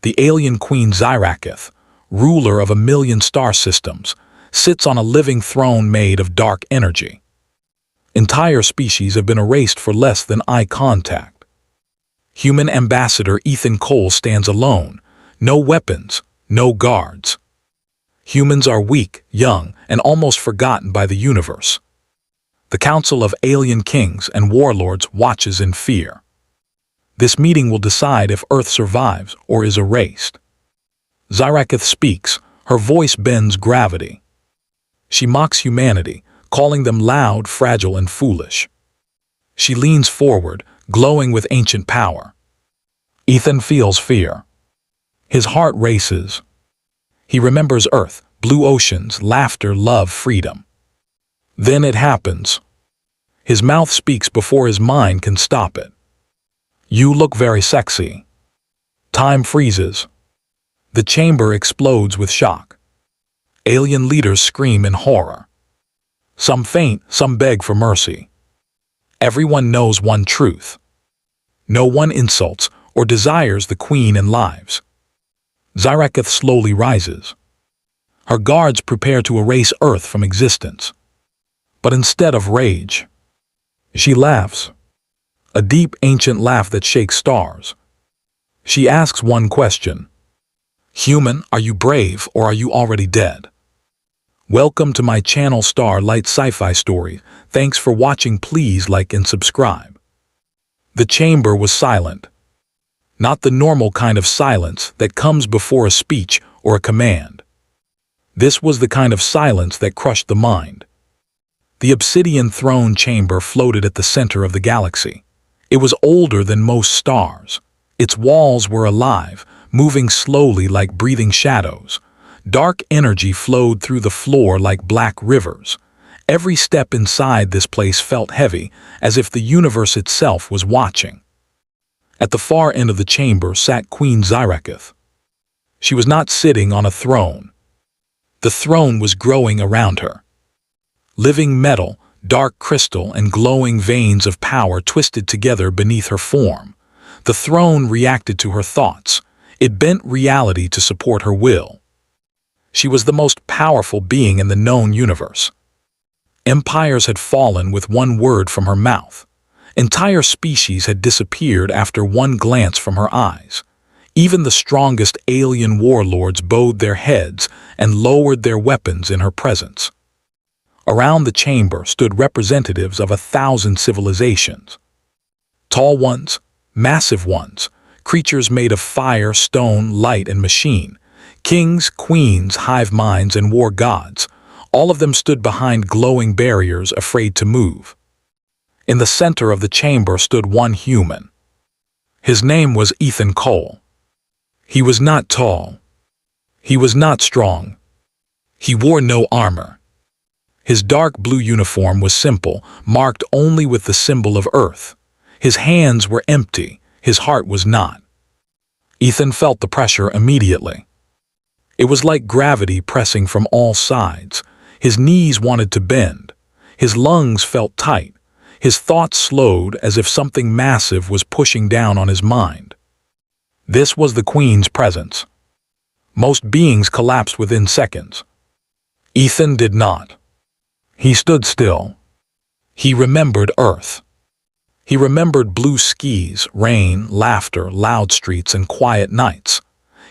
The alien Queen Zyrakith, ruler of 1,000,000 star systems, sits on a living throne made of dark energy. Entire species have been erased for less than eye contact. Human ambassador Ethan Cole stands alone, no weapons, no guards. Humans are weak, young, and almost forgotten by the universe. The Council of Alien Kings and Warlords watches in fear. This meeting will decide if Earth survives or is erased. Zyrakith speaks, her voice bends gravity. She mocks humanity, calling them loud, fragile, and foolish. She leans forward, glowing with ancient power. Ethan feels fear. His heart races. He remembers Earth, blue oceans, laughter, love, freedom. Then it happens. His mouth speaks before his mind can stop it. "You look very sexy." Time freezes. The chamber explodes with shock. Alien leaders scream in horror. Some faint, some beg for mercy. Everyone knows one truth. No one insults or desires the Queen in lives. Zyrakith slowly rises. Her guards prepare to erase Earth from existence. But instead of rage, she laughs. A deep, ancient laugh that shakes stars. She asks one question. "Human, are you brave or are you already dead?" Welcome to my channel Starlight Sci-Fi Stories. Thanks for watching. Please like and subscribe. The chamber was silent. Not the normal kind of silence that comes before a speech or a command. This was the kind of silence that crushed the mind. The obsidian throne chamber floated at the center of the galaxy. It was older than most stars. Its walls were alive, moving slowly like breathing shadows. Dark energy flowed through the floor like black rivers. Every step inside this place felt heavy, as if the universe itself was watching. At the far end of the chamber sat Queen Zyrakith. She was not sitting on a throne. The throne was growing around her. Living metal, dark crystal, and glowing veins of power twisted together beneath her form. The throne reacted to her thoughts. It bent reality to support her will. She was the most powerful being in the known universe. Empires had fallen with one word from her mouth. Entire species had disappeared after one glance from her eyes. Even the strongest alien warlords bowed their heads and lowered their weapons in her presence. Around the chamber stood representatives of 1,000 civilizations. Tall ones, massive ones, creatures made of fire, stone, light, and machine. Kings, queens, hive minds, and war gods. All of them stood behind glowing barriers, afraid to move. In the center of the chamber stood one human. His name was Ethan Cole. He was not tall. He was not strong. He wore no armor. His dark blue uniform was simple, marked only with the symbol of Earth. His hands were empty, his heart was not. Ethan felt the pressure immediately. It was like gravity pressing from all sides. His knees wanted to bend. His lungs felt tight. His thoughts slowed as if something massive was pushing down on his mind. This was the Queen's presence. Most beings collapsed within seconds. Ethan did not. He stood still. He remembered Earth. He remembered blue skies, rain, laughter, loud streets, and quiet nights.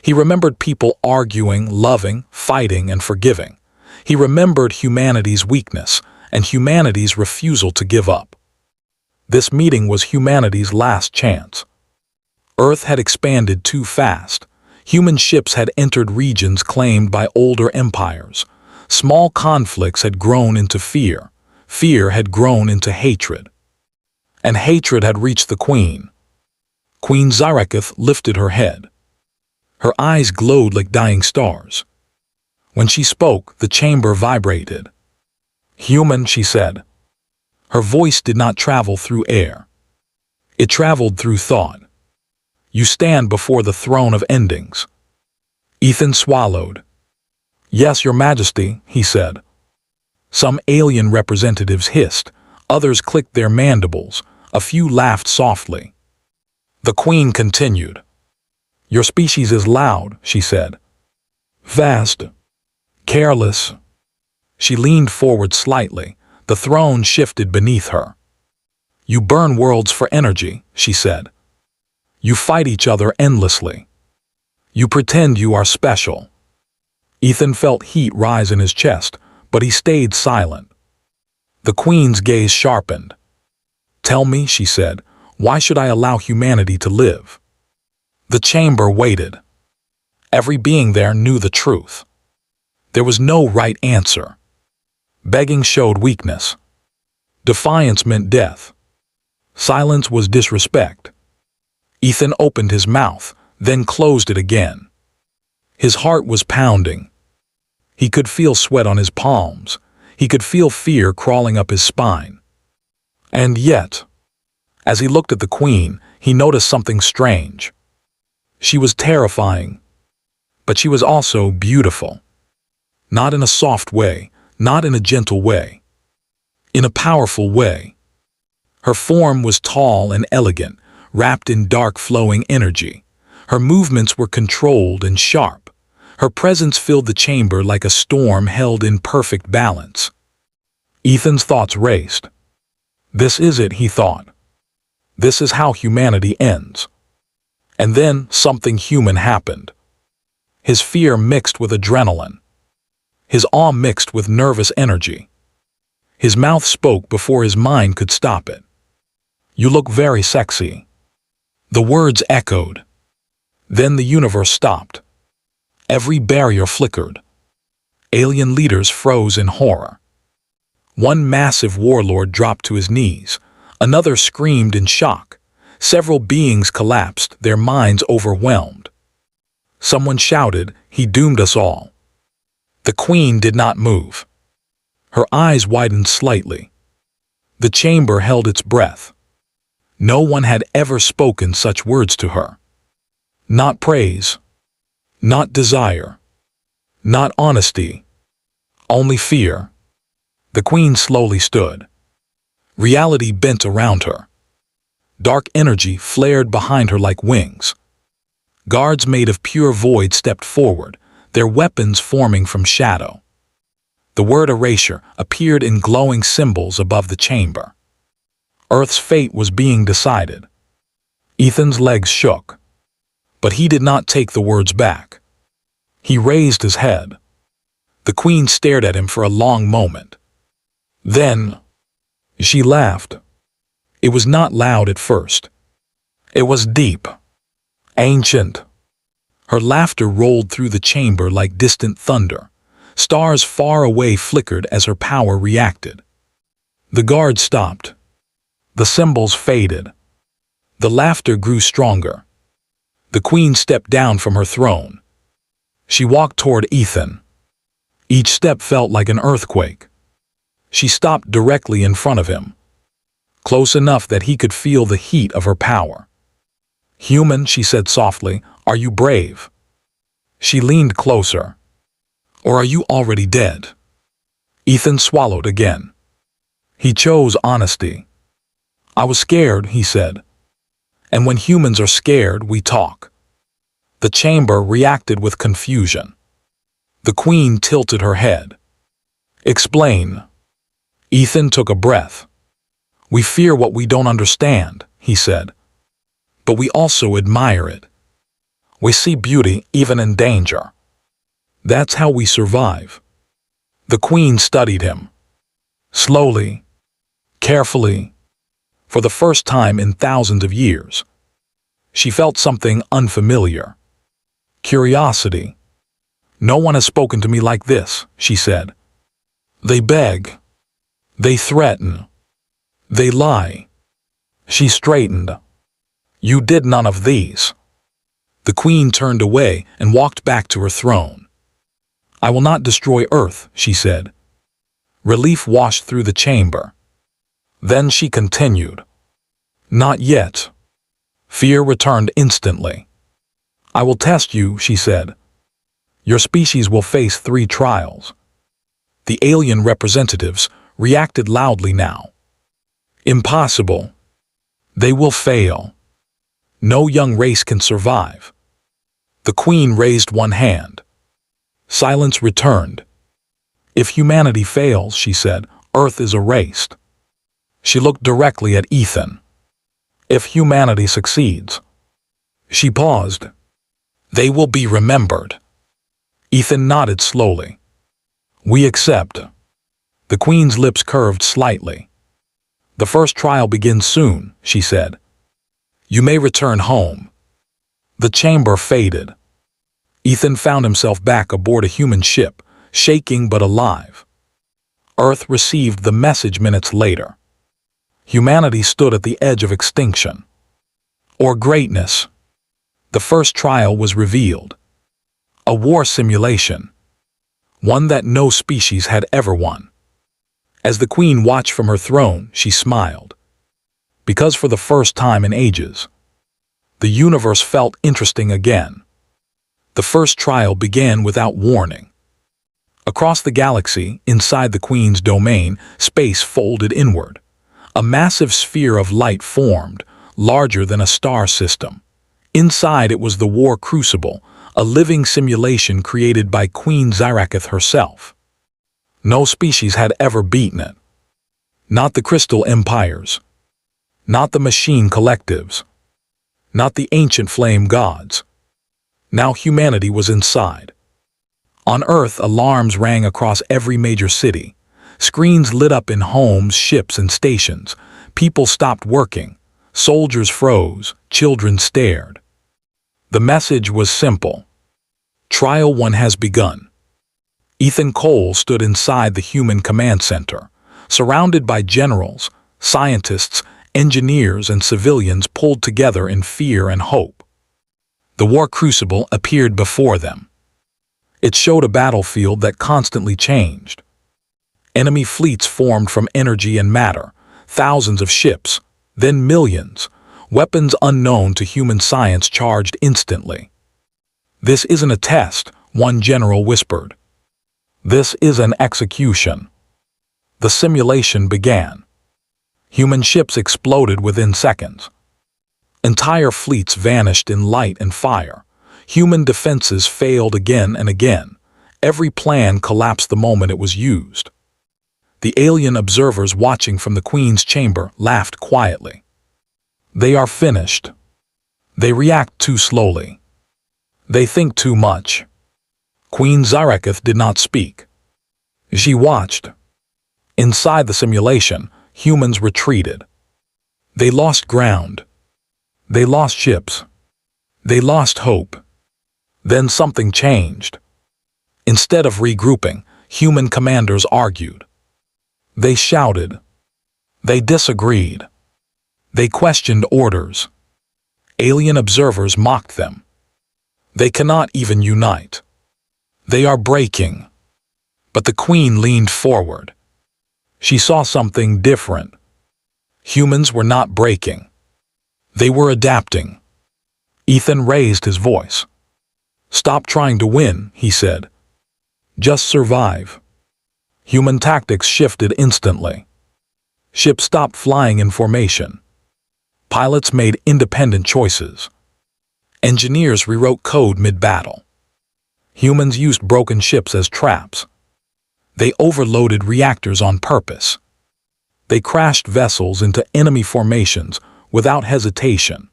He remembered people arguing, loving, fighting, and forgiving. He remembered humanity's weakness and humanity's refusal to give up. This meeting was humanity's last chance. Earth had expanded too fast. Human ships had entered regions claimed by older empires. Small conflicts had grown into fear. Fear had grown into hatred. And hatred had reached the Queen. Queen Zyrakith lifted her head. Her eyes glowed like dying stars. When she spoke, the chamber vibrated. "Human," she said. Her voice did not travel through air. It traveled through thought. "You stand before the throne of endings." Ethan swallowed. "Yes, Your Majesty," he said. Some alien representatives hissed. Others clicked their mandibles. A few laughed softly. The Queen continued. Your species is loud, she said. Fast. Careless. She leaned forward slightly. The throne shifted beneath her. You burn worlds for energy, she said. You fight each other endlessly. You pretend you are special. Ethan felt heat rise in his chest, but he stayed silent. The Queen's gaze sharpened. Tell me, she said, why should I allow humanity to live? The chamber waited. Every being there knew the truth. There was no right answer. Begging showed weakness. Defiance meant death. Silence was disrespect. Ethan opened his mouth, then closed it again. His heart was pounding. He could feel sweat on his palms. He could feel fear crawling up his spine. And yet, as he looked at the Queen, he noticed something strange. She was terrifying, but she was also beautiful. Not in a soft way, not in a gentle way. In a powerful way. Her form was tall and elegant, wrapped in dark flowing energy. Her movements were controlled and sharp. Her presence filled the chamber like a storm held in perfect balance. Ethan's thoughts raced. This is it, he thought. This is how humanity ends. And then something human happened. His fear mixed with adrenaline. His awe mixed with nervous energy. His mouth spoke before his mind could stop it. You look very sexy. The words echoed. Then the universe stopped. Every barrier flickered. Alien leaders froze in horror. One massive warlord dropped to his knees. Another screamed in shock. Several beings collapsed, their minds overwhelmed. Someone shouted, "He doomed us all." The Queen did not move. Her eyes widened slightly. The chamber held its breath. No one had ever spoken such words to her. Not praise. Not desire. Not honesty. Only fear. The Queen slowly stood. Reality bent around her. Dark energy flared behind her like wings. Guards made of pure void stepped forward, their weapons forming from shadow. The word erasure appeared in glowing symbols above the chamber. Earth's fate was being decided. Ethan's legs shook. But he did not take the words back. He raised his head. The Queen stared at him for a long moment. Then, she laughed. It was not loud at first. It was deep, ancient. Her laughter rolled through the chamber like distant thunder. Stars far away flickered as her power reacted. The guard stopped. The symbols faded. The laughter grew stronger. The Queen stepped down from her throne. She walked toward Ethan. Each step felt like an earthquake. She stopped directly in front of him, close enough that he could feel the heat of her power. "Human," she said softly, "are you brave?" She leaned closer. "Or are you already dead?" Ethan swallowed again. He chose honesty. "I was scared," he said. "And when humans are scared, we talk." The chamber reacted with confusion. The Queen tilted her head. "Explain." Ethan took a breath. "We fear what we don't understand," he said. "But we also admire it. We see beauty even in danger. That's how we survive." The Queen studied him. Slowly, carefully, for the first time in thousands of years. She felt something unfamiliar. Curiosity. "No one has spoken to me like this," she said. "They beg. They threaten. They lie." She straightened. "You did none of these." The Queen turned away and walked back to her throne. "I will not destroy Earth," she said. Relief washed through the chamber. Then she continued. "Not yet." Fear returned instantly. "I will test you," she said. "Your species will face 3 trials." The alien representatives reacted loudly now. "Impossible. They will fail. No young race can survive. The Queen raised one hand. Silence returned. If humanity fails, she said, Earth is erased. She looked directly at Ethan. If humanity succeeds. She paused. They will be remembered. Ethan nodded slowly. We accept. The Queen's lips curved slightly. The first trial begins soon, she said. You may return home. The chamber faded. Ethan found himself back aboard a human ship, shaking but alive. Earth received the message minutes later. Humanity stood at the edge of extinction. Or greatness. The first trial was revealed. A war simulation. One that no species had ever won. As the Queen watched from her throne, she smiled. Because for the first time in ages, the universe felt interesting again. The first trial began without warning. Across the galaxy, inside the Queen's domain, space folded inward. A massive sphere of light formed, larger than a star system. Inside it was the War Crucible, a living simulation created by Queen Zaraketh herself. No species had ever beaten it. Not the Crystal Empires. Not the Machine Collectives. Not the ancient flame gods. Now humanity was inside. On Earth, alarms rang across every major city. Screens lit up in homes, ships, and stations. People stopped working. Soldiers froze. Children stared. The message was simple. Trial 1 has begun. Ethan Cole stood inside the human command center, surrounded by generals, scientists, engineers, and civilians pulled together in fear and hope. The War Crucible appeared before them. It showed a battlefield that constantly changed. Enemy fleets formed from energy and matter, thousands of ships, then millions. Weapons unknown to human science charged instantly. This isn't a test, one general whispered. This is an execution. The simulation began. Human ships exploded within seconds. Entire fleets vanished in light and fire. Human defenses failed again and again. Every plan collapsed the moment it was used. The alien observers watching from the Queen's chamber laughed quietly. They are finished. They react too slowly. They think too much. Queen Zaraketh did not speak. She watched. Inside the simulation, humans retreated. They lost ground. They lost ships. They lost hope. Then something changed. Instead of regrouping, human commanders argued. They shouted. They disagreed. They questioned orders. Alien observers mocked them. They cannot even unite. They are breaking. But the Queen leaned forward. She saw something different. Humans were not breaking. They were adapting. Ethan raised his voice. Stop trying to win, he said. Just survive. Human tactics shifted instantly. Ships stopped flying in formation. Pilots made independent choices. Engineers rewrote code mid-battle. Humans used broken ships as traps. They overloaded reactors on purpose. They crashed vessels into enemy formations without hesitation.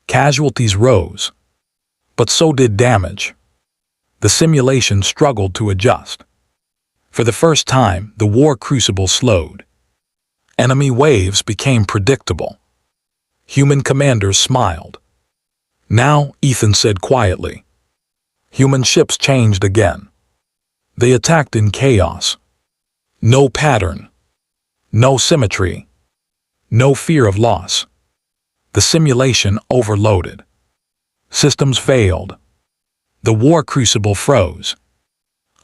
Casualties rose, but so did damage. The simulation struggled to adjust. For the first time, the War Crucible slowed. Enemy waves became predictable. Human commanders smiled. Now, Ethan said quietly. Human ships changed again. They attacked in chaos. No pattern. No symmetry. No fear of loss. The simulation overloaded. Systems failed. The War Crucible froze.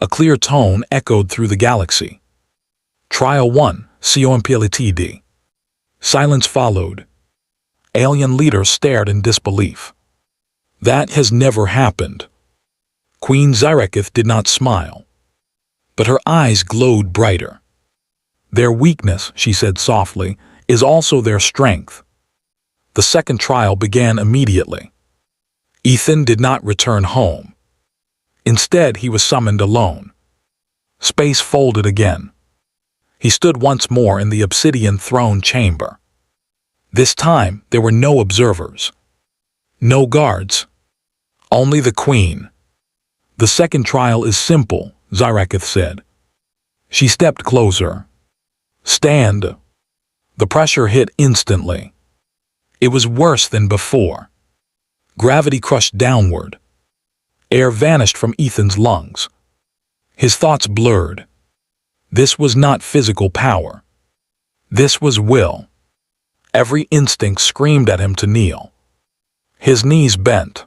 A clear tone echoed through the galaxy. Trial 1, SpaceOpera. Silence followed. Alien leaders stared in disbelief. That has never happened. Queen Zaraketh did not smile, but her eyes glowed brighter. Their weakness, she said softly, is also their strength. The second trial began immediately. Ethan did not return home. Instead, he was summoned alone. Space folded again. He stood once more in the obsidian throne chamber. This time, there were no observers. No guards. Only the Queen. The second trial is simple, Zyrakith said. She stepped closer. Stand. The pressure hit instantly. It was worse than before. Gravity crushed downward. Air vanished from Ethan's lungs. His thoughts blurred. This was not physical power. This was will. Every instinct screamed at him to kneel. His knees bent.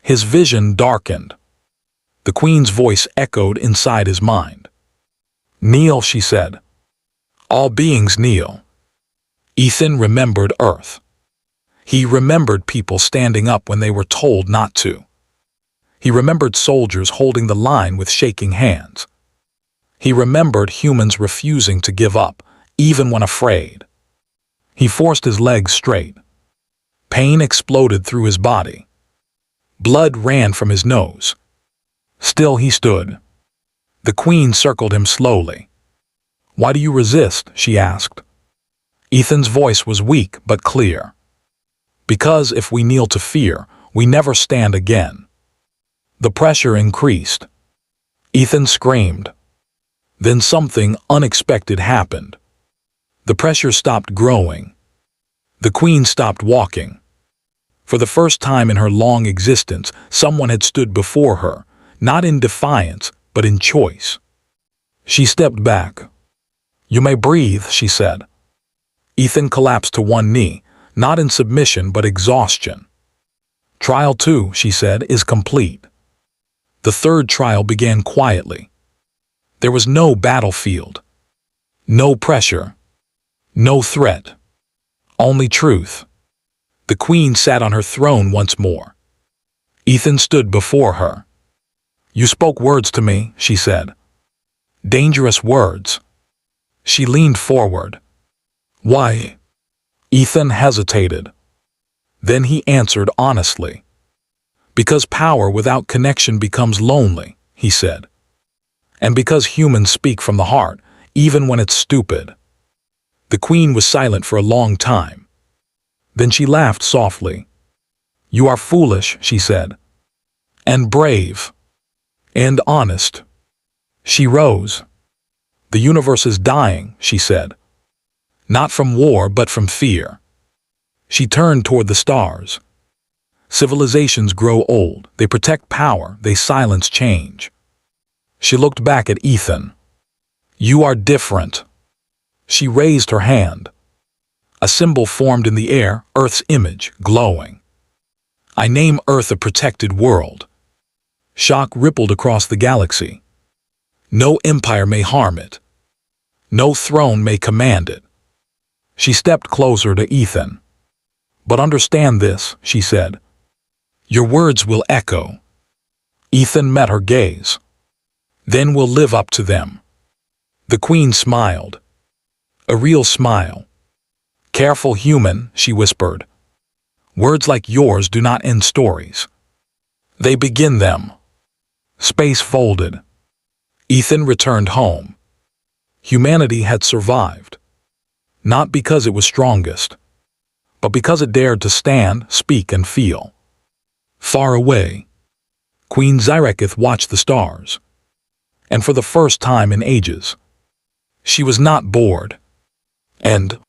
His vision darkened. The Queen's voice echoed inside his mind. Kneel, she said. All beings kneel. Ethan remembered Earth. He remembered people standing up when they were told not to. He remembered soldiers holding the line with shaking hands. He remembered humans refusing to give up, even when afraid. He forced his legs straight. Pain exploded through his body. Blood ran from his nose. Still he stood. The Queen circled him slowly. Why do you resist? She asked. Ethan's voice was weak but clear. Because if we kneel to fear, we never stand again. The pressure increased. Ethan screamed. Then something unexpected happened. The pressure stopped growing. The Queen stopped walking. For the first time in her long existence, someone had stood before her, not in defiance, but in choice. She stepped back. You may breathe, she said. Ethan collapsed to one knee, not in submission but exhaustion. Trial 2, she said, is complete. The third trial began quietly. There was no battlefield. No pressure. No threat. Only truth. The Queen sat on her throne once more. Ethan stood before her. You spoke words to me, she said. Dangerous words. She leaned forward. Why? Ethan hesitated. Then he answered honestly. Because power without connection becomes lonely, he said. And because humans speak from the heart, even when it's stupid. The Queen was silent for a long time. Then she laughed softly. You are foolish, she said. And brave. And honest. She rose. The universe is dying, she said. Not from war, but from fear. She turned toward the stars. Civilizations grow old. They protect power. They silence change. She looked back at Ethan. You are different. She raised her hand. A symbol formed in the air, Earth's image, glowing. I name Earth a protected world. Shock rippled across the galaxy. No empire may harm it. No throne may command it. She stepped closer to Ethan. But understand this, she said. Your words will echo. Ethan met her gaze. Then we'll live up to them. The Queen smiled. A real smile. Careful human, she whispered. Words like yours do not end stories. They begin them. Space folded. Ethan returned home. Humanity had survived. Not because it was strongest, but because it dared to stand, speak, and feel. Far away, Queen Zyrakith watched the stars. And for the first time in ages, she was not bored. End.